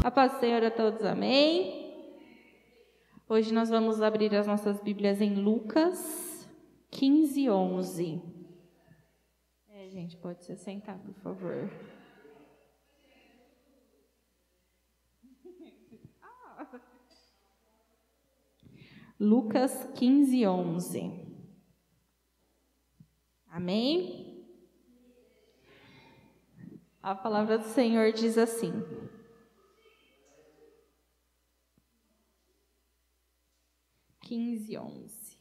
A paz do Senhor a todos, amém? Hoje nós vamos abrir as nossas Bíblias em Lucas 15, 11. Gente, pode se sentar, por favor. Lucas 15, 11. Amém? A palavra do Senhor diz assim: quinze, 11.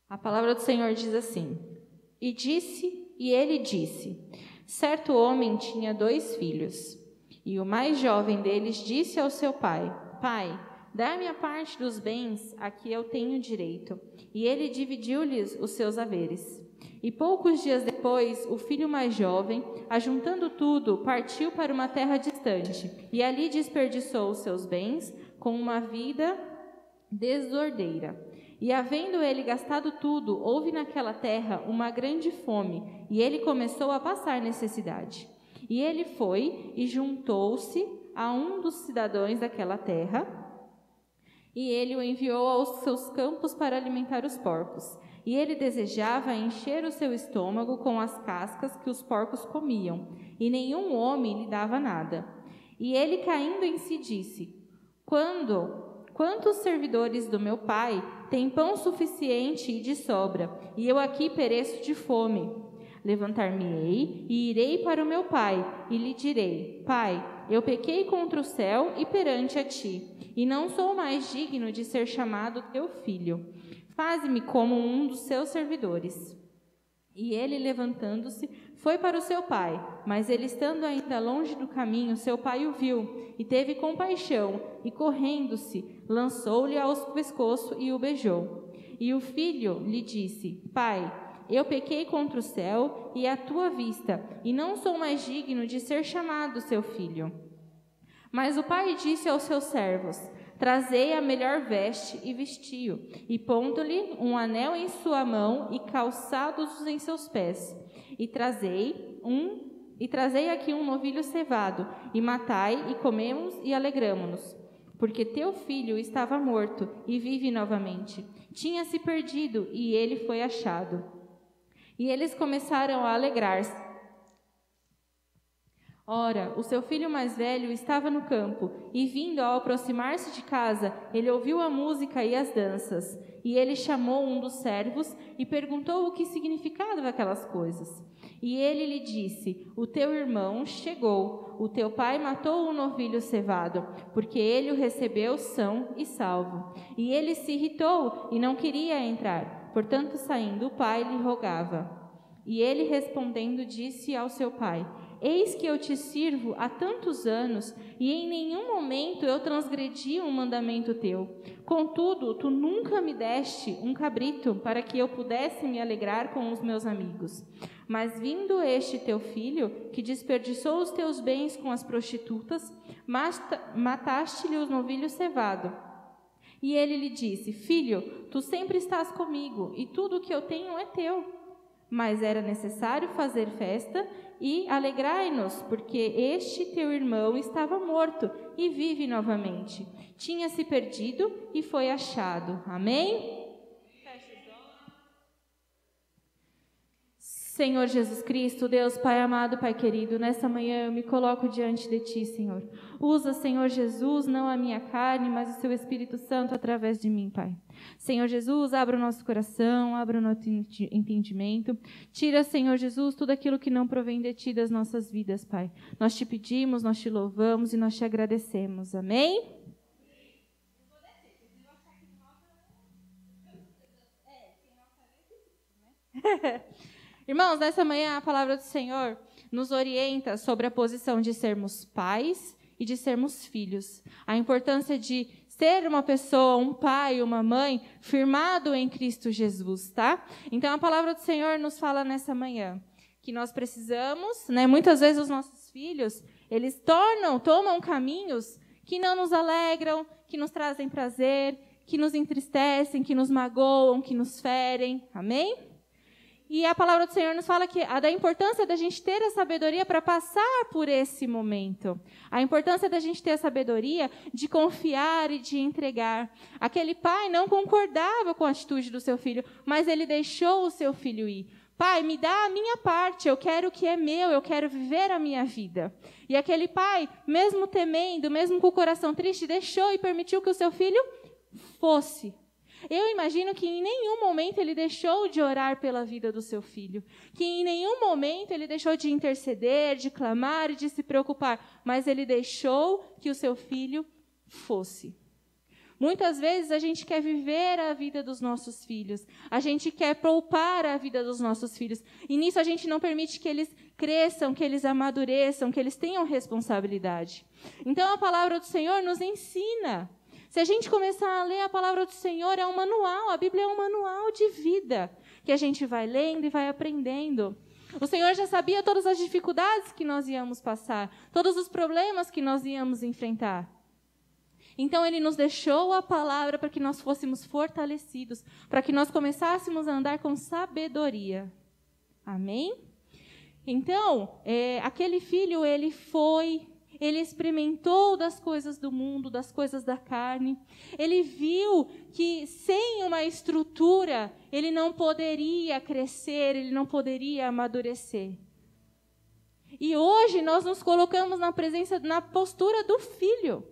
A palavra do Senhor diz assim: E ele disse, certo homem tinha 2 filhos, e o mais jovem deles disse ao seu pai: Pai, dá-me a parte dos bens a que eu tenho direito. E ele dividiu-lhes os seus haveres. E poucos dias depois, o filho mais jovem, ajuntando tudo, partiu para uma terra distante, e ali desperdiçou os seus bens com uma vida desordeira. E havendo ele gastado tudo, houve naquela terra uma grande fome, e ele começou a passar necessidade. E ele foi e juntou-se a um dos cidadãos daquela terra, e ele o enviou aos seus campos para alimentar os porcos. E ele desejava encher o seu estômago com as cascas que os porcos comiam, e nenhum homem lhe dava nada. E ele, caindo em si, disse: Quantos servidores do meu pai têm pão suficiente e de sobra, e eu aqui pereço de fome? Levantar-me-ei e irei para o meu pai, e lhe direi: Pai, eu pequei contra o céu e perante a ti, e não sou mais digno de ser chamado teu filho. Faze-me como um dos seus servidores. E ele, levantando-se, foi para o seu pai, mas ele, estando ainda longe do caminho, seu pai o viu, e teve compaixão, e correndo-se, lançou-lhe ao pescoço e o beijou. E o filho lhe disse: Pai, eu pequei contra o céu e à tua vista, e não sou mais digno de ser chamado seu filho. Mas o pai disse aos seus servos: Trazei a melhor veste e vestiu, e pondo-lhe um anel em sua mão e calçados em seus pés. E trazei aqui um novilho cevado, e matai, e comemos e alegramo-nos. Porque teu filho estava morto e vive novamente. Tinha-se perdido, e ele foi achado. E eles começaram a alegrar-se. Ora, o seu filho mais velho estava no campo, e vindo ao aproximar-se de casa, ele ouviu a música e as danças. E ele chamou um dos servos e perguntou o que significavam aquelas coisas. E ele lhe disse: O teu irmão chegou, o teu pai matou o novilho cevado, porque ele o recebeu são e salvo. E ele se irritou e não queria entrar, portanto, saindo, o pai lhe rogava. E ele, respondendo, disse ao seu pai: Eis que eu te sirvo há tantos anos, e em nenhum momento eu transgredi um mandamento teu. Contudo, tu nunca me deste um cabrito para que eu pudesse me alegrar com os meus amigos. Mas vindo este teu filho, que desperdiçou os teus bens com as prostitutas, mataste-lhe o novilho cevado. E ele lhe disse: Filho, tu sempre estás comigo, e tudo o que eu tenho é teu. Mas era necessário fazer festa e alegrai-nos, porque este teu irmão estava morto e vive novamente. Tinha-se perdido e foi achado. Amém? Senhor Jesus Cristo, Deus Pai amado, Pai querido, nessa manhã eu me coloco diante de Ti, Senhor. Usa, Senhor Jesus, não a minha carne, mas o Seu Espírito Santo através de mim, Pai. Senhor Jesus, abra o nosso coração, abra o nosso entendimento. Tira, Senhor Jesus, tudo aquilo que não provém de Ti das nossas vidas, Pai. Nós Te pedimos, nós Te louvamos e nós Te agradecemos. Amém? Irmãos, nessa manhã a palavra do Senhor nos orienta sobre a posição de sermos pais e de sermos filhos. A importância de ser uma pessoa, um pai, uma mãe, firmado em Cristo Jesus, tá? Então, a palavra do Senhor nos fala nessa manhã que nós precisamos, né? Muitas vezes os nossos filhos, eles tomam caminhos que não nos alegram, que nos trazem prazer, que nos entristecem, que nos magoam, que nos ferem. Amém? E a palavra do Senhor nos fala da importância da gente ter a sabedoria para passar por esse momento. A importância da gente ter a sabedoria de confiar e de entregar. Aquele pai não concordava com a atitude do seu filho, mas ele deixou o seu filho ir. Pai, me dá a minha parte, eu quero o que é meu, eu quero viver a minha vida. E aquele pai, mesmo temendo, mesmo com o coração triste, deixou e permitiu que o seu filho fosse. Eu imagino que em nenhum momento ele deixou de orar pela vida do seu filho, que em nenhum momento ele deixou de interceder, de clamar e de se preocupar, mas ele deixou que o seu filho fosse. Muitas vezes a gente quer viver a vida dos nossos filhos, a gente quer poupar a vida dos nossos filhos, e nisso a gente não permite que eles cresçam, que eles amadureçam, que eles tenham responsabilidade. Então a palavra do Senhor nos ensina. Se a gente começar a ler a palavra do Senhor, é um manual, a Bíblia é um manual de vida, que a gente vai lendo e vai aprendendo. O Senhor já sabia todas as dificuldades que nós íamos passar, todos os problemas que nós íamos enfrentar. Então, Ele nos deixou a palavra para que nós fôssemos fortalecidos, para que nós começássemos a andar com sabedoria. Amém? Então, aquele filho, ele experimentou das coisas do mundo, das coisas da carne. Ele viu que sem uma estrutura, ele não poderia crescer, ele não poderia amadurecer. E hoje nós nos colocamos na postura do filho.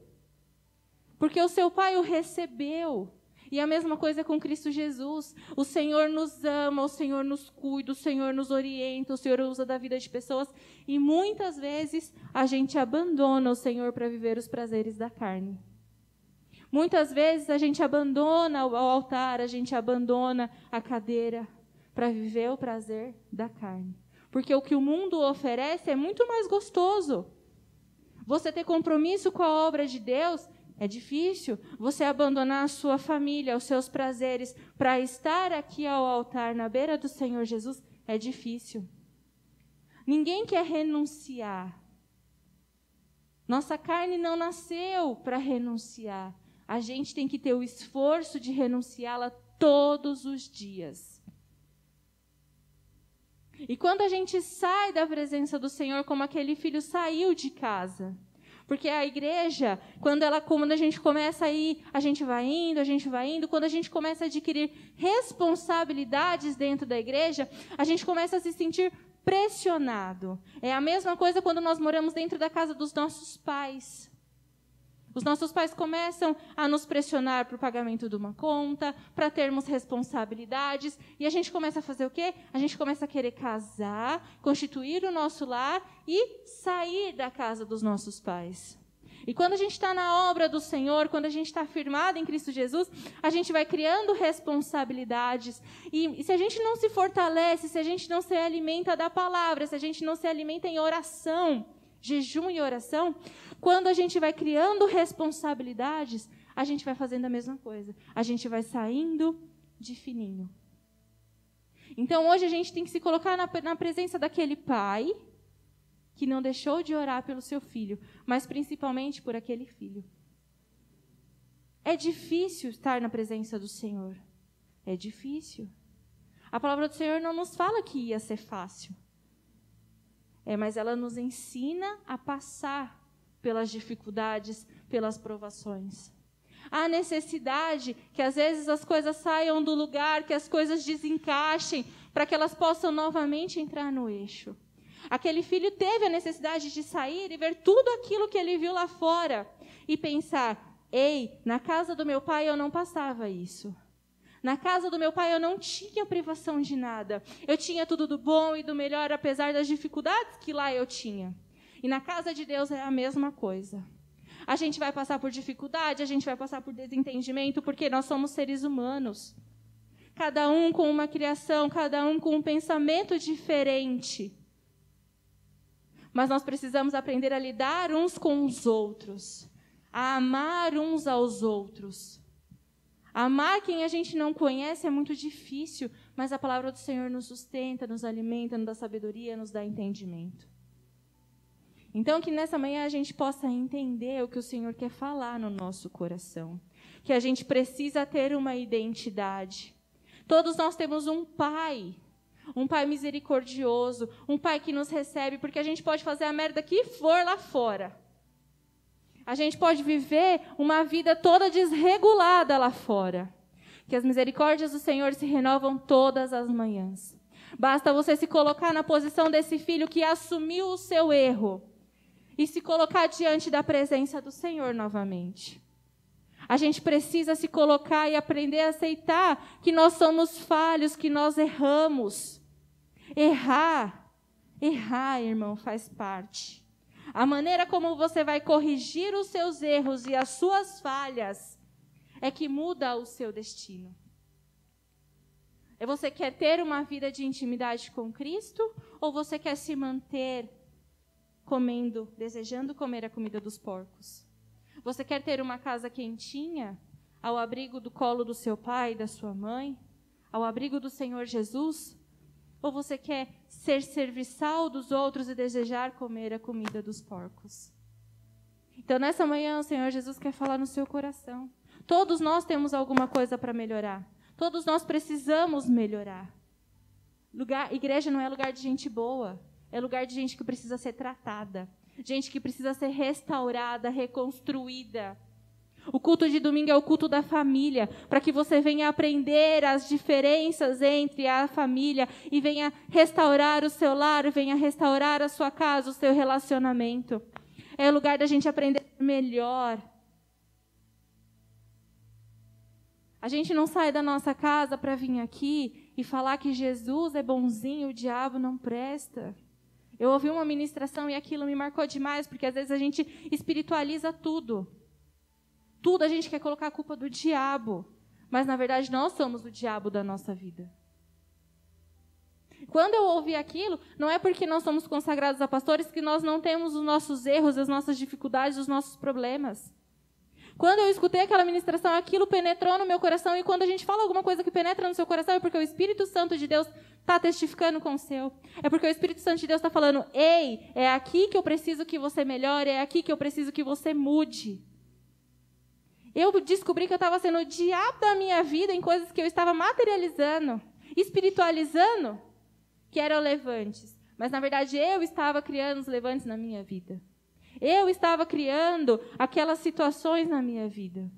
Porque o seu pai o recebeu. E a mesma coisa com Cristo Jesus. O Senhor nos ama, o Senhor nos cuida, o Senhor nos orienta, o Senhor usa da vida de pessoas. E muitas vezes a gente abandona o Senhor para viver os prazeres da carne. Muitas vezes a gente abandona o altar, a gente abandona a cadeira para viver o prazer da carne. Porque o que o mundo oferece é muito mais gostoso. Você ter compromisso com a obra de Deus é difícil. Você abandonar a sua família, os seus prazeres, para estar aqui ao altar, na beira do Senhor Jesus, é difícil. Ninguém quer renunciar. Nossa carne não nasceu para renunciar. A gente tem que ter o esforço de renunciá-la todos os dias. E quando a gente sai da presença do Senhor, como aquele filho saiu de casa... Porque a igreja, quando a gente começa a ir, a gente vai indo. Quando a gente começa a adquirir responsabilidades dentro da igreja, a gente começa a se sentir pressionado. É a mesma coisa quando nós moramos dentro da casa dos nossos pais. Os nossos pais começam a nos pressionar para o pagamento de uma conta, para termos responsabilidades, e a gente começa a fazer o quê? A gente começa a querer casar, constituir o nosso lar e sair da casa dos nossos pais. E quando a gente está na obra do Senhor, quando a gente está firmado em Cristo Jesus, a gente vai criando responsabilidades. E se a gente não se fortalece, se a gente não se alimenta da palavra, se a gente não se alimenta em oração, jejum e oração, quando a gente vai criando responsabilidades, a gente vai fazendo a mesma coisa. A gente vai saindo de fininho. Então, hoje a gente tem que se colocar na presença daquele pai que não deixou de orar pelo seu filho, mas principalmente por aquele filho. É difícil estar na presença do Senhor. É difícil. A palavra do Senhor não nos fala que ia ser fácil. Mas ela nos ensina a passar pelas dificuldades, pelas provações. Há necessidade que às vezes as coisas saiam do lugar, que as coisas desencaixem, para que elas possam novamente entrar no eixo. Aquele filho teve a necessidade de sair e ver tudo aquilo que ele viu lá fora e pensar, na casa do meu pai eu não passava isso. Na casa do meu pai eu não tinha privação de nada. Eu tinha tudo do bom e do melhor, apesar das dificuldades que lá eu tinha. E na casa de Deus é a mesma coisa. A gente vai passar por dificuldade, a gente vai passar por desentendimento, porque nós somos seres humanos. Cada um com uma criação, cada um com um pensamento diferente. Mas nós precisamos aprender a lidar uns com os outros. a amar uns aos outros. Amar quem a gente não conhece é muito difícil, mas a palavra do Senhor nos sustenta, nos alimenta, nos dá sabedoria, nos dá entendimento. Então, que nessa manhã a gente possa entender o que o Senhor quer falar no nosso coração. Que a gente precisa ter uma identidade. Todos nós temos um Pai misericordioso, um Pai que nos recebe, porque a gente pode fazer a merda que for lá fora. A gente pode viver uma vida toda desregulada lá fora. Que as misericórdias do Senhor se renovam todas as manhãs. Basta você se colocar na posição desse filho que assumiu o seu erro e se colocar diante da presença do Senhor novamente. A gente precisa se colocar e aprender a aceitar que nós somos falhos, que nós erramos. Errar, irmão, faz parte. A maneira como você vai corrigir os seus erros e as suas falhas é que muda o seu destino. Você quer ter uma vida de intimidade com Cristo ou você quer se manter desejando comer a comida dos porcos? Você quer ter uma casa quentinha, ao abrigo do colo do seu pai e da sua mãe, ao abrigo do Senhor Jesus? Ou você quer ser serviçal dos outros e desejar comer a comida dos porcos? Então, nessa manhã, o Senhor Jesus quer falar no seu coração. Todos nós temos alguma coisa para melhorar. Todos nós precisamos melhorar. Igreja não é lugar de gente boa. É lugar de gente que precisa ser tratada. Gente que precisa ser restaurada, reconstruída. O culto de domingo é o culto da família, para que você venha aprender as diferenças entre a família e venha restaurar o seu lar, venha restaurar a sua casa, o seu relacionamento. É o lugar da gente aprender melhor. A gente não sai da nossa casa para vir aqui e falar que Jesus é bonzinho, o diabo não presta. Eu ouvi uma ministração e aquilo me marcou demais, porque às vezes a gente espiritualiza tudo. Tudo a gente quer colocar a culpa do diabo. Mas, na verdade, nós somos o diabo da nossa vida. Quando eu ouvi aquilo, não é porque nós somos consagrados a pastores que nós não temos os nossos erros, as nossas dificuldades, os nossos problemas. Quando eu escutei aquela ministração, aquilo penetrou no meu coração. E quando a gente fala alguma coisa que penetra no seu coração, é porque o Espírito Santo de Deus está testificando com o seu. É porque o Espírito Santo de Deus está falando, ei, é aqui que eu preciso que você melhore, é aqui que eu preciso que você mude. Eu descobri que eu estava sendo o diabo da minha vida em coisas que eu estava materializando, espiritualizando, que eram levantes. Mas, na verdade, eu estava criando os levantes na minha vida. Eu estava criando aquelas situações na minha vida.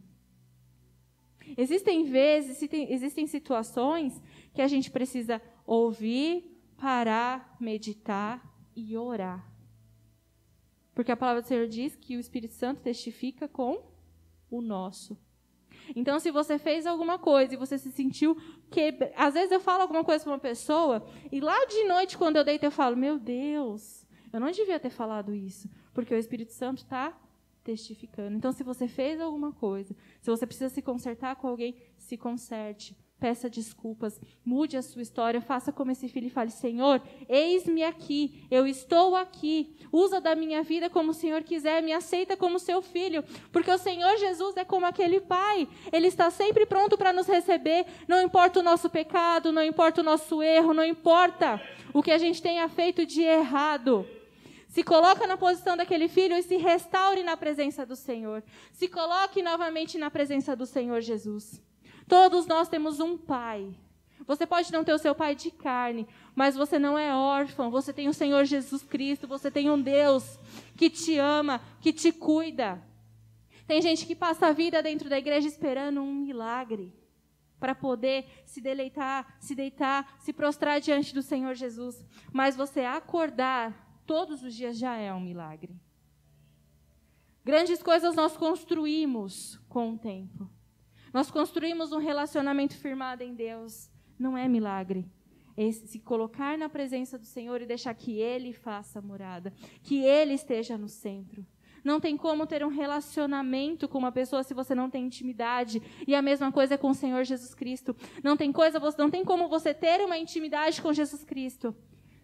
Existem situações que a gente precisa ouvir, parar, meditar e orar. Porque a palavra do Senhor diz que o Espírito Santo testifica com o nosso. Então, se você fez alguma coisa e você se sentiu quebrado... Às vezes eu falo alguma coisa para uma pessoa e lá de noite, quando eu deito, eu falo, meu Deus, eu não devia ter falado isso, porque o Espírito Santo está testificando. Então, se você fez alguma coisa, se você precisa se consertar com alguém, se conserte. Peça desculpas, mude a sua história, faça como esse filho e fale, Senhor, eis-me aqui, eu estou aqui, usa da minha vida como o Senhor quiser, me aceita como seu filho, porque o Senhor Jesus é como aquele pai, Ele está sempre pronto para nos receber, não importa o nosso pecado, não importa o nosso erro, não importa o que a gente tenha feito de errado. Se coloca na posição daquele filho e se restaure na presença do Senhor, se coloque novamente na presença do Senhor Jesus. Todos nós temos um pai. Você pode não ter o seu pai de carne, mas você não é órfão. Você tem o Senhor Jesus Cristo. Você tem um Deus que te ama, que te cuida. Tem gente que passa a vida dentro da igreja esperando um milagre para poder se deleitar, se deitar, se prostrar diante do Senhor Jesus. Mas você acordar todos os dias já é um milagre. Grandes coisas nós construímos com o tempo. Nós construímos um relacionamento firmado em Deus. Não é milagre. É se colocar na presença do Senhor e deixar que Ele faça morada. Que Ele esteja no centro. Não tem como ter um relacionamento com uma pessoa se você não tem intimidade. E a mesma coisa é com o Senhor Jesus Cristo. Não tem como você ter uma intimidade com Jesus Cristo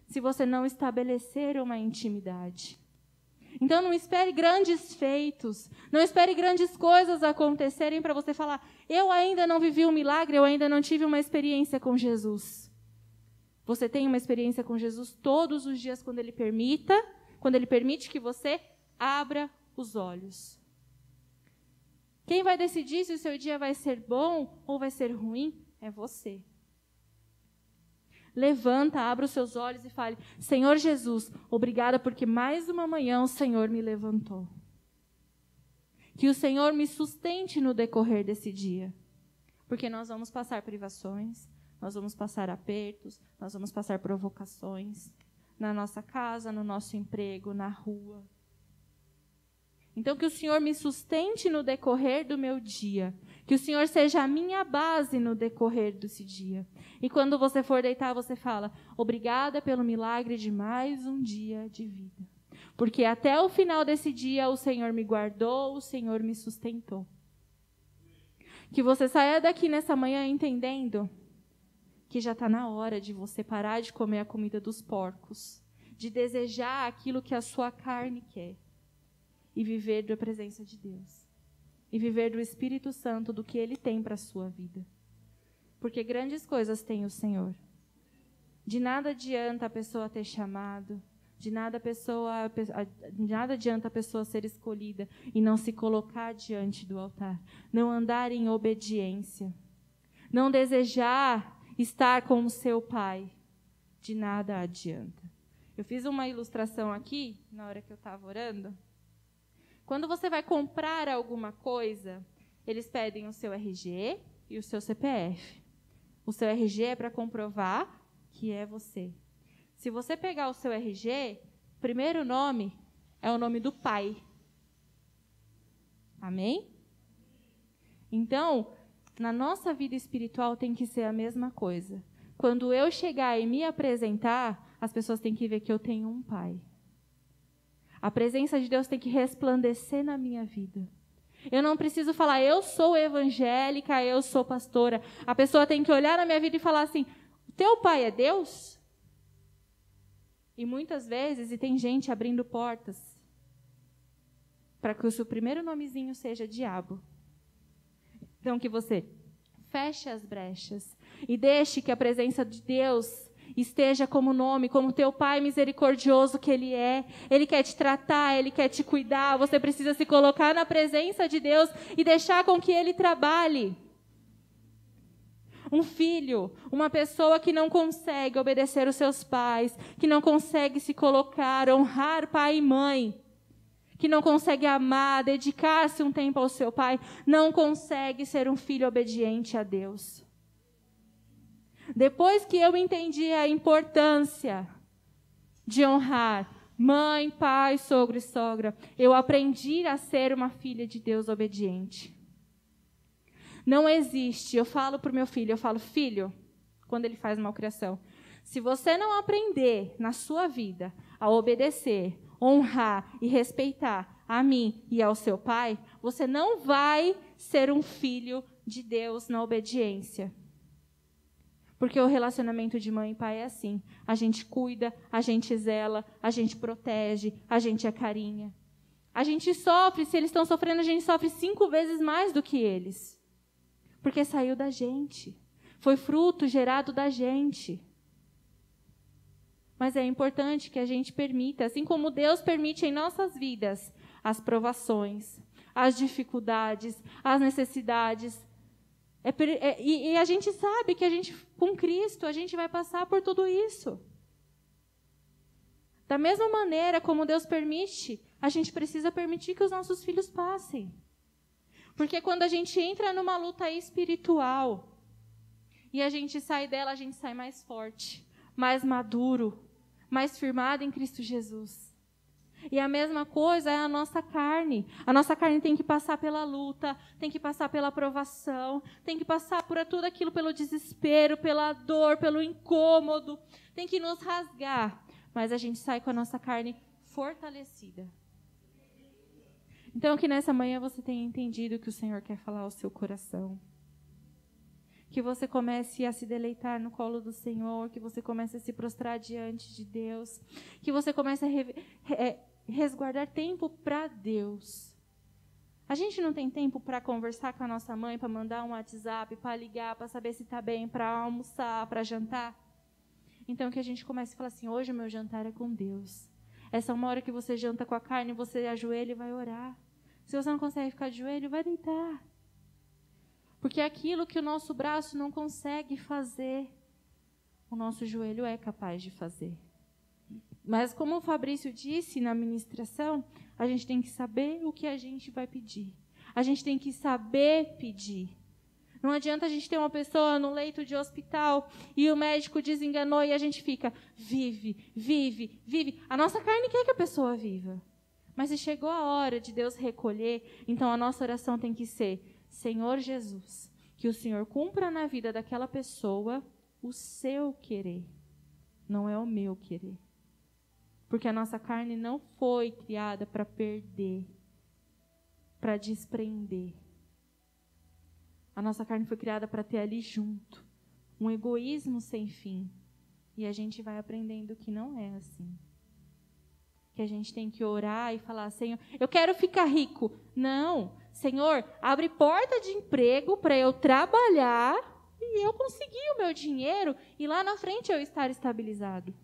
se você não estabelecer uma intimidade. Então não espere grandes feitos, não espere grandes coisas acontecerem para você falar, eu ainda não vivi um milagre, eu ainda não tive uma experiência com Jesus. Você tem uma experiência com Jesus todos os dias quando Ele permite que você abra os olhos. Quem vai decidir se o seu dia vai ser bom ou vai ser ruim é você. Levanta, abra os seus olhos e fale, Senhor Jesus, obrigada porque mais uma manhã o Senhor me levantou. Que o Senhor me sustente no decorrer desse dia. Porque nós vamos passar privações, nós vamos passar apertos, nós vamos passar provocações na nossa casa, no nosso emprego, na rua. Então, que o Senhor me sustente no decorrer do meu dia. Que o Senhor seja a minha base no decorrer desse dia. E quando você for deitar, você fala, obrigada pelo milagre de mais um dia de vida. Porque até o final desse dia, o Senhor me guardou, o Senhor me sustentou. Que você saia daqui nessa manhã entendendo que já está na hora de você parar de comer a comida dos porcos. De desejar aquilo que a sua carne quer. E viver da presença de Deus. E viver do Espírito Santo, do que Ele tem para a sua vida. Porque grandes coisas tem o Senhor. De nada adianta a pessoa ter chamado. De nada adianta a pessoa ser escolhida e não se colocar diante do altar. Não andar em obediência. Não desejar estar com o seu pai. De nada adianta. Eu fiz uma ilustração aqui, na hora que eu estava orando. Quando você vai comprar alguma coisa, eles pedem o seu RG e o seu CPF. O seu RG é para comprovar que é você. Se você pegar o seu RG, o primeiro nome é o nome do pai. Amém? Então, na nossa vida espiritual tem que ser a mesma coisa. Quando eu chegar e me apresentar, as pessoas têm que ver que eu tenho um pai. A presença de Deus tem que resplandecer na minha vida. Eu não preciso falar, eu sou evangélica, eu sou pastora. A pessoa tem que olhar na minha vida e falar assim, teu pai é Deus? E muitas vezes, e tem gente abrindo portas para que o seu primeiro nomezinho seja diabo. Então que você feche as brechas e deixe que a presença de Deus esteja como nome, como teu pai misericordioso que Ele é. Ele quer te tratar, Ele quer te cuidar. Você precisa se colocar na presença de Deus e deixar com que Ele trabalhe. Um filho, uma pessoa que não consegue obedecer os seus pais, que não consegue se colocar, honrar pai e mãe, que não consegue amar, dedicar-se um tempo ao seu pai, não consegue ser um filho obediente a Deus. Depois que eu entendi a importância de honrar mãe, pai, sogro e sogra, eu aprendi a ser uma filha de Deus obediente. Não existe, eu falo para o meu filho, filho, quando ele faz malcriação, se você não aprender na sua vida a obedecer, honrar e respeitar a mim e ao seu pai, você não vai ser um filho de Deus na obediência. Porque o relacionamento de mãe e pai é assim. A gente cuida, a gente zela, a gente protege, a gente acarinha. A gente sofre, se eles estão sofrendo, a gente sofre 5 vezes mais do que eles. Porque saiu da gente. Foi fruto gerado da gente. Mas é importante que a gente permita, assim como Deus permite em nossas vidas, as provações, as dificuldades, as necessidades. E a gente sabe que com Cristo, a gente vai passar por tudo isso. Da mesma maneira como Deus permite, a gente precisa permitir que os nossos filhos passem. Porque quando a gente entra numa luta espiritual e a gente sai dela, a gente sai mais forte, mais maduro, mais firmado em Cristo Jesus. E a mesma coisa é a nossa carne. A nossa carne tem que passar pela luta, tem que passar pela provação, tem que passar por tudo aquilo, pelo desespero, pela dor, pelo incômodo. Tem que nos rasgar. Mas a gente sai com a nossa carne fortalecida. Então, que nessa manhã você tenha entendido que o Senhor quer falar ao seu coração. Que você comece a se deleitar no colo do Senhor, que você comece a se prostrar diante de Deus, que você comece a resguardar tempo para Deus. A gente não tem tempo para conversar com a nossa mãe, para mandar um WhatsApp, para ligar, para saber se está bem, para almoçar, para jantar. Então, que a gente comece a falar assim, hoje o meu jantar é com Deus. Essa é uma hora que você janta com a carne, você ajoelha e vai orar. Se você não consegue ficar de joelho, vai deitar. Porque aquilo que o nosso braço não consegue fazer, o nosso joelho é capaz de fazer. Mas como o Fabrício disse na ministração, a gente tem que saber o que a gente vai pedir. A gente tem que saber pedir. Não adianta a gente ter uma pessoa no leito de hospital e o médico desenganou e a gente fica, vive, vive, vive. A nossa carne quer que a pessoa viva. Mas se chegou a hora de Deus recolher, então a nossa oração tem que ser, Senhor Jesus, que o Senhor cumpra na vida daquela pessoa o seu querer, não é o meu querer. Porque a nossa carne não foi criada para perder, para desprender. A nossa carne foi criada para ter ali junto, um egoísmo sem fim. E a gente vai aprendendo que não é assim. Que a gente tem que orar e falar, Senhor, eu quero ficar rico. Não, Senhor, abre porta de emprego para eu trabalhar e eu conseguir o meu dinheiro e lá na frente eu estar estabilizado.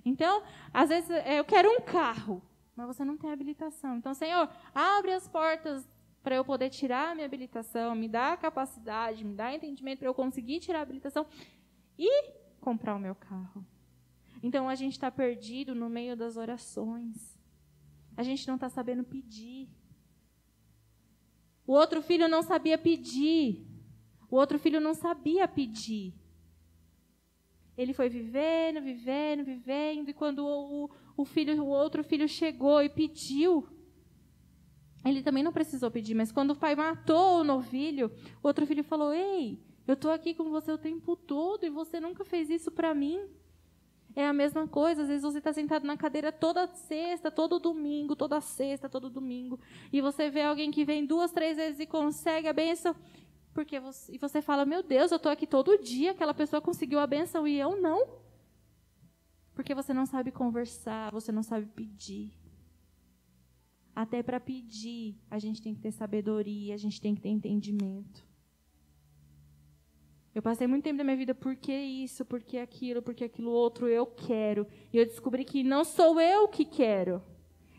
Então, às vezes eu quero um carro, mas você não tem habilitação. Então, Senhor, abre as portas para eu poder tirar a minha habilitação, me dá a capacidade, me dá entendimento para eu conseguir tirar a habilitação e comprar o meu carro. Então, a gente está perdido no meio das orações. A gente não está sabendo pedir. O outro filho não sabia pedir. O outro filho não sabia pedir. Ele foi vivendo, vivendo, vivendo, e quando o outro filho chegou e pediu, ele também não precisou pedir, mas quando o pai matou o novilho, o outro filho falou, ei, eu estou aqui com você o tempo todo e você nunca fez isso para mim. É a mesma coisa, às vezes você está sentado na cadeira toda sexta, todo domingo, toda sexta, todo domingo, e você vê alguém que vem 2, 3 vezes e consegue a bênção, e você fala, meu Deus, eu estou aqui todo dia, aquela pessoa conseguiu a bênção e eu não. Porque você não sabe conversar, você não sabe pedir. Até para pedir, a gente tem que ter sabedoria, a gente tem que ter entendimento. Eu passei muito tempo da minha vida, por que isso, por que aquilo outro, eu quero. E eu descobri que não sou eu que quero.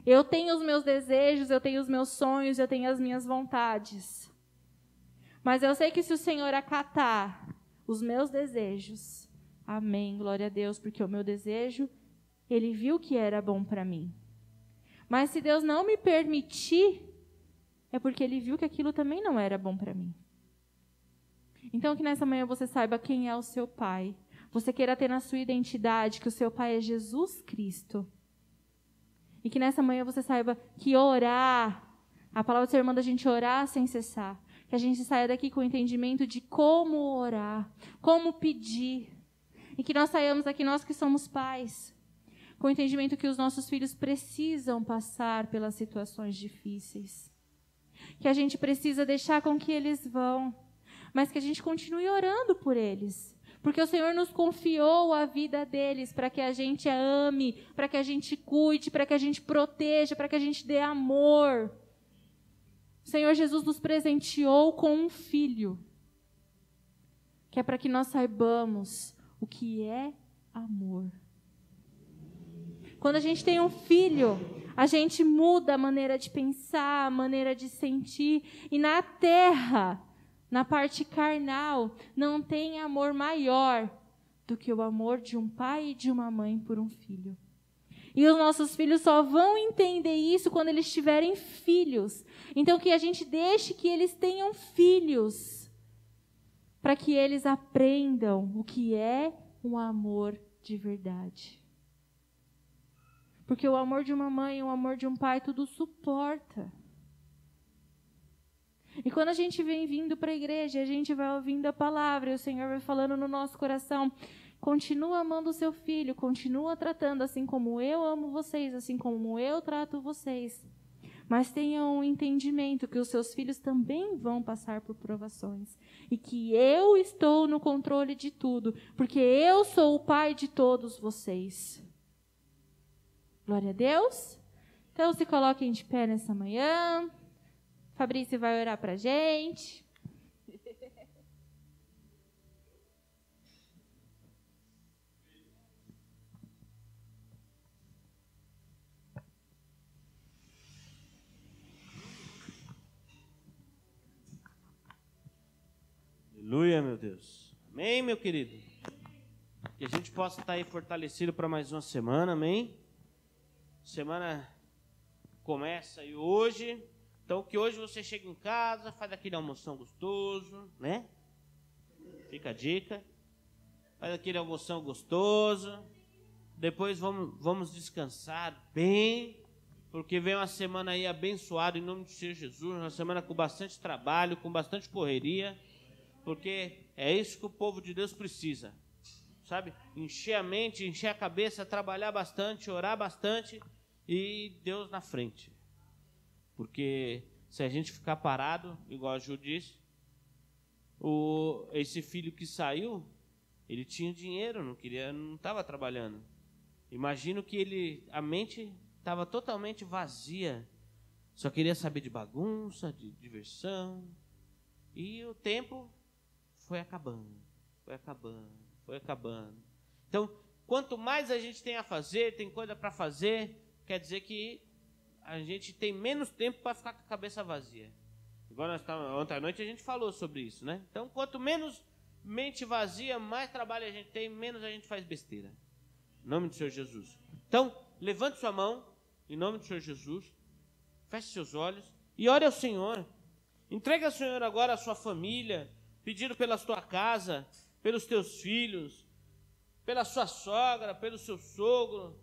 Eu tenho os meus desejos, eu tenho os meus sonhos, eu tenho as minhas vontades. Mas eu sei que se o Senhor acatar os meus desejos, amém, glória a Deus, porque o meu desejo, Ele viu que era bom para mim. Mas se Deus não me permitir, é porque Ele viu que aquilo também não era bom para mim. Então que nessa manhã você saiba quem é o seu Pai. Você queira ter na sua identidade que o seu Pai é Jesus Cristo. E que nessa manhã você saiba que orar, a palavra do Senhor manda a gente orar sem cessar. Que a gente saia daqui com o entendimento de como orar, como pedir. E que nós saiamos daqui, nós que somos pais, com o entendimento que os nossos filhos precisam passar pelas situações difíceis. Que a gente precisa deixar com que eles vão, mas que a gente continue orando por eles. Porque o Senhor nos confiou a vida deles para que a gente ame, para que a gente cuide, para que a gente proteja, para que a gente dê amor. O Senhor Jesus nos presenteou com um filho, que é para que nós saibamos o que é amor. Quando a gente tem um filho, a gente muda a maneira de pensar, a maneira de sentir. E na terra, na parte carnal, não tem amor maior do que o amor de um pai e de uma mãe por um filho. E os nossos filhos só vão entender isso quando eles tiverem filhos. Então, que a gente deixe que eles tenham filhos, para que eles aprendam o que é um amor de verdade. Porque o amor de uma mãe e o amor de um pai, tudo suporta. E quando a gente vem vindo para a igreja, a gente vai ouvindo a palavra, e o Senhor vai falando no nosso coração, continua amando o seu filho, continua tratando assim como eu amo vocês, assim como eu trato vocês. Mas tenham um entendimento que os seus filhos também vão passar por provações. E que eu estou no controle de tudo, porque eu sou o pai de todos vocês. Glória a Deus. Então, se coloquem de pé nessa manhã. Fabrício vai orar para a gente. Aleluia, meu Deus. Amém, meu querido? Que a gente possa estar aí fortalecido para mais uma semana, amém? Semana começa aí hoje. Então, que hoje você chega em casa, faz aquele almoção gostoso, né? Fica a dica. Faz aquele almoção gostoso. Depois vamos descansar bem, porque vem uma semana aí abençoada em nome do Senhor Jesus. Uma semana com bastante trabalho, com bastante correria. Porque é isso que o povo de Deus precisa, sabe? Encher a mente, encher a cabeça, trabalhar bastante, orar bastante e Deus na frente. Porque se a gente ficar parado, igual a Ju disse, esse filho que saiu, ele tinha dinheiro, não estava trabalhando. Imagino que a mente estava totalmente vazia, só queria saber de bagunça, de diversão, e o tempo foi acabando. Então, quanto mais a gente tem a fazer, tem coisa para fazer, quer dizer que a gente tem menos tempo para ficar com a cabeça vazia. Igual ontem à noite a gente falou sobre isso, né? Então, quanto menos mente vazia, mais trabalho a gente tem, menos a gente faz besteira. Em nome do Senhor Jesus. Então, levante sua mão, em nome do Senhor Jesus, feche seus olhos e ore ao Senhor. Entregue ao Senhor agora a sua família, pedindo pela tua casa, pelos teus filhos, pela sua sogra, pelo seu sogro,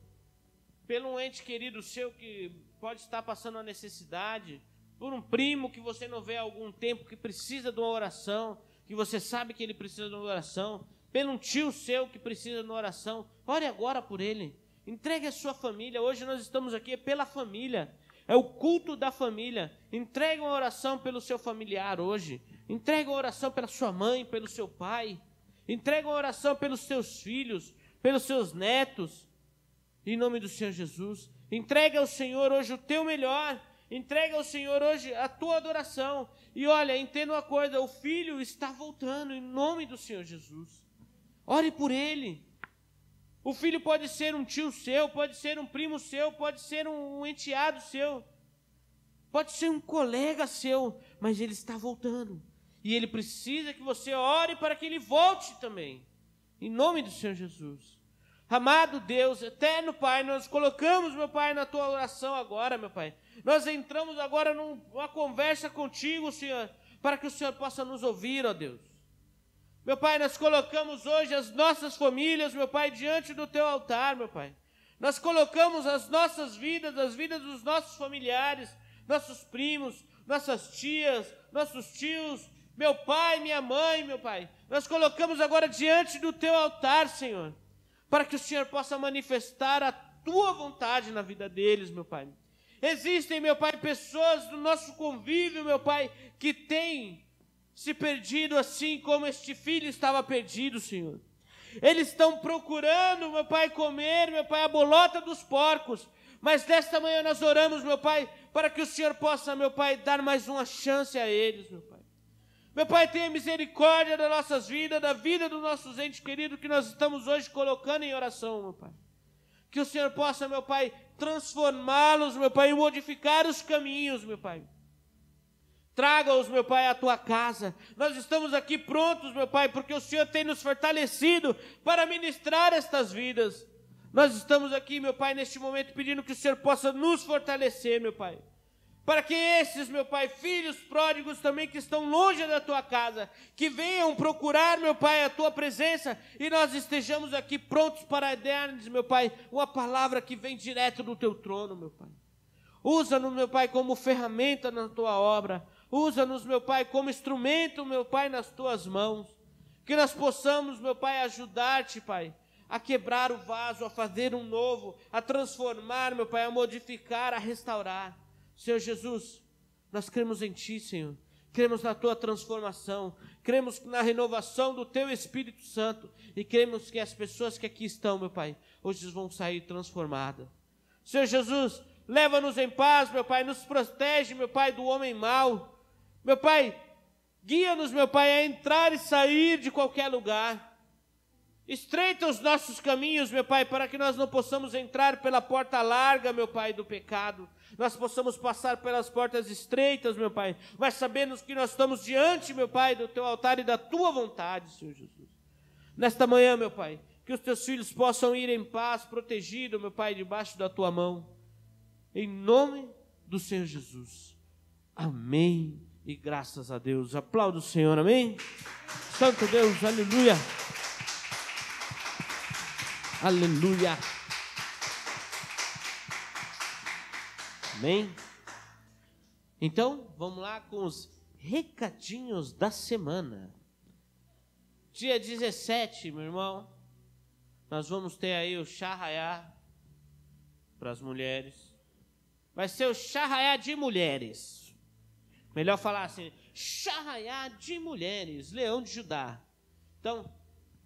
pelo um ente querido seu que pode estar passando uma necessidade, por um primo que você não vê há algum tempo que precisa de uma oração, que você sabe que ele precisa de uma oração, pelo um tio seu que precisa de uma oração. Ore agora por ele. Entregue a sua família. Hoje nós estamos aqui pela família. É o culto da família. Entregue uma oração pelo seu familiar hoje. Entregue uma oração pela sua mãe, pelo seu pai. Entregue uma oração pelos seus filhos, pelos seus netos. Em nome do Senhor Jesus. Entregue ao Senhor hoje o teu melhor. Entregue ao Senhor hoje a tua adoração. E olha, entenda uma coisa, o filho está voltando em nome do Senhor Jesus. Ore por ele. O filho pode ser um tio seu, pode ser um primo seu, pode ser um enteado seu, pode ser um colega seu, mas ele está voltando. E ele precisa que você ore para que ele volte também. Em nome do Senhor Jesus. Amado Deus, eterno Pai, nós colocamos, meu Pai, na tua oração agora, meu Pai. Nós entramos agora numa conversa contigo, Senhor, para que o Senhor possa nos ouvir, ó Deus. Meu Pai, nós colocamos hoje as nossas famílias, meu Pai, diante do teu altar, meu Pai. Nós colocamos as nossas vidas, as vidas dos nossos familiares, nossos primos, nossas tias, nossos tios, meu pai, minha mãe, meu Pai. Nós colocamos agora diante do teu altar, Senhor, para que o Senhor possa manifestar a tua vontade na vida deles, meu Pai. Existem, meu Pai, pessoas do nosso convívio, meu Pai, que têm se perdido assim como este filho estava perdido, Senhor. Eles estão procurando, meu Pai, comer, meu Pai, a bolota dos porcos. Mas nesta manhã nós oramos, meu Pai, para que o Senhor possa, meu Pai, dar mais uma chance a eles, meu Pai. Meu Pai, tenha misericórdia das nossas vidas, da vida dos nossos entes queridos que nós estamos hoje colocando em oração, meu Pai. Que o Senhor possa, meu Pai, transformá-los, meu Pai, e modificar os caminhos, meu Pai. Traga-os, meu Pai, à tua casa. Nós estamos aqui prontos, meu Pai, porque o Senhor tem nos fortalecido para ministrar estas vidas. Nós estamos aqui, meu Pai, neste momento pedindo que o Senhor possa nos fortalecer, meu Pai. Para que esses, meu Pai, filhos pródigos também que estão longe da tua casa, que venham procurar, meu Pai, a tua presença e nós estejamos aqui prontos para dar-lhes, meu Pai, uma palavra que vem direto do teu trono, meu Pai. Usa-nos, meu Pai, como ferramenta na tua obra. Usa-nos, meu Pai, como instrumento, meu Pai, nas tuas mãos. Que nós possamos, meu Pai, ajudar-te, Pai, a quebrar o vaso, a fazer um novo, a transformar, meu Pai, a modificar, a restaurar. Senhor Jesus, nós cremos em Ti, Senhor. Cremos na Tua transformação. Cremos na renovação do Teu Espírito Santo. E cremos que as pessoas que aqui estão, meu Pai, hoje vão sair transformadas. Senhor Jesus, leva-nos em paz, meu Pai, nos protege, meu Pai, do homem mau. Meu Pai, guia-nos, meu Pai, a entrar e sair de qualquer lugar. Estreita os nossos caminhos, meu Pai, para que nós não possamos entrar pela porta larga, meu Pai, do pecado. Nós possamos passar pelas portas estreitas, meu Pai, mas sabemos que nós estamos diante, meu Pai, do Teu altar e da Tua vontade, Senhor Jesus. Nesta manhã, meu Pai, que os Teus filhos possam ir em paz, protegidos, meu Pai, debaixo da Tua mão. Em nome do Senhor Jesus. Amém. E graças a Deus. Aplauda o Senhor, amém? Santo Deus, aleluia. Aleluia. Amém? Então, vamos lá com os recadinhos da semana. Dia 17, meu irmão, nós vamos ter aí o Charraiá para as mulheres. Vai ser o Charraiá de mulheres. Melhor falar assim, Charraiá de mulheres, Leão de Judá. Então,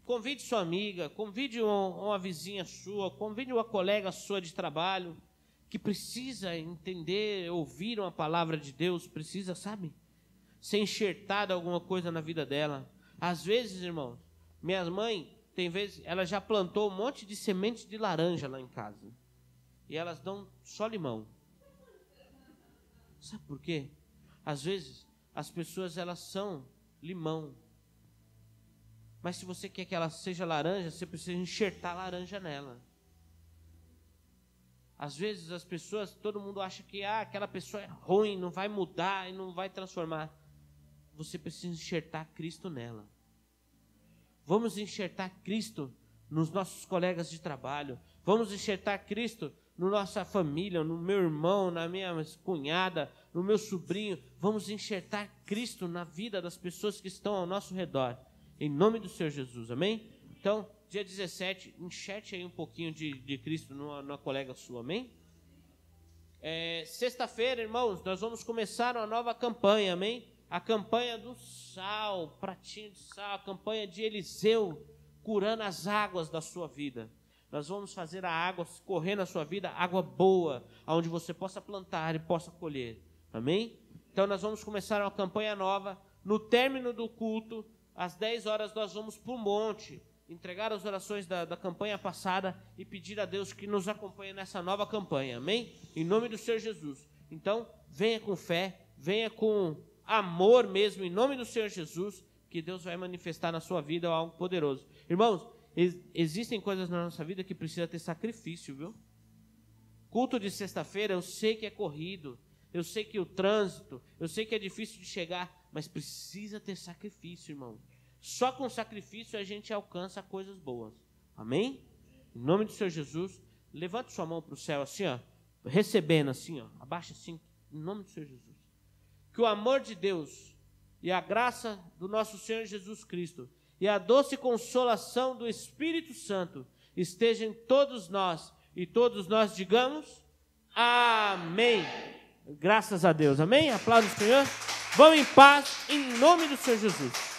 convide sua amiga, convide uma vizinha sua, convide uma colega sua de trabalho, que precisa entender, ouvir uma palavra de Deus, precisa, sabe, ser enxertada alguma coisa na vida dela. Às vezes, irmãos, minha mãe, tem vezes, ela já plantou um monte de sementes de laranja lá em casa. E elas dão só limão. Sabe por quê? Às vezes, as pessoas, elas são limão. Mas se você quer que ela seja laranja, você precisa enxertar laranja nela. Às vezes as pessoas, todo mundo acha que aquela pessoa é ruim, não vai mudar e não vai transformar. Você precisa enxertar Cristo nela. Vamos enxertar Cristo nos nossos colegas de trabalho. Vamos enxertar Cristo na nossa família, no meu irmão, na minha cunhada, no meu sobrinho. Vamos enxertar Cristo na vida das pessoas que estão ao nosso redor. Em nome do Senhor Jesus, amém? Então, dia 17, enxerte aí um pouquinho de Cristo numa colega sua, amém? Sexta-feira, irmãos, nós vamos começar uma nova campanha, amém? A campanha do sal, pratinho de sal, a campanha de Eliseu, curando as águas da sua vida. Nós vamos fazer a água correr na sua vida, água boa, onde você possa plantar e possa colher, amém? Então, nós vamos começar uma campanha nova. No término do culto, às 10 horas, nós vamos para o monte, entregar as orações da campanha passada e pedir a Deus que nos acompanhe nessa nova campanha, amém? Em nome do Senhor Jesus. Então, venha com fé, venha com amor mesmo, em nome do Senhor Jesus, que Deus vai manifestar na sua vida algo poderoso. Irmãos, existem coisas na nossa vida que precisa ter sacrifício, viu? Culto de sexta-feira, eu sei que é corrido, eu sei que o trânsito, eu sei que é difícil de chegar, mas precisa ter sacrifício, irmão. Só com sacrifício a gente alcança coisas boas. Amém? Em nome do Senhor Jesus, levante sua mão para o céu assim, ó, recebendo assim, ó, abaixa assim, em nome do Senhor Jesus. Que o amor de Deus e a graça do nosso Senhor Jesus Cristo e a doce consolação do Espírito Santo estejam em todos nós e todos nós digamos amém. Graças a Deus, amém? Aplausos, Senhor. Vão em paz, em nome do Senhor Jesus.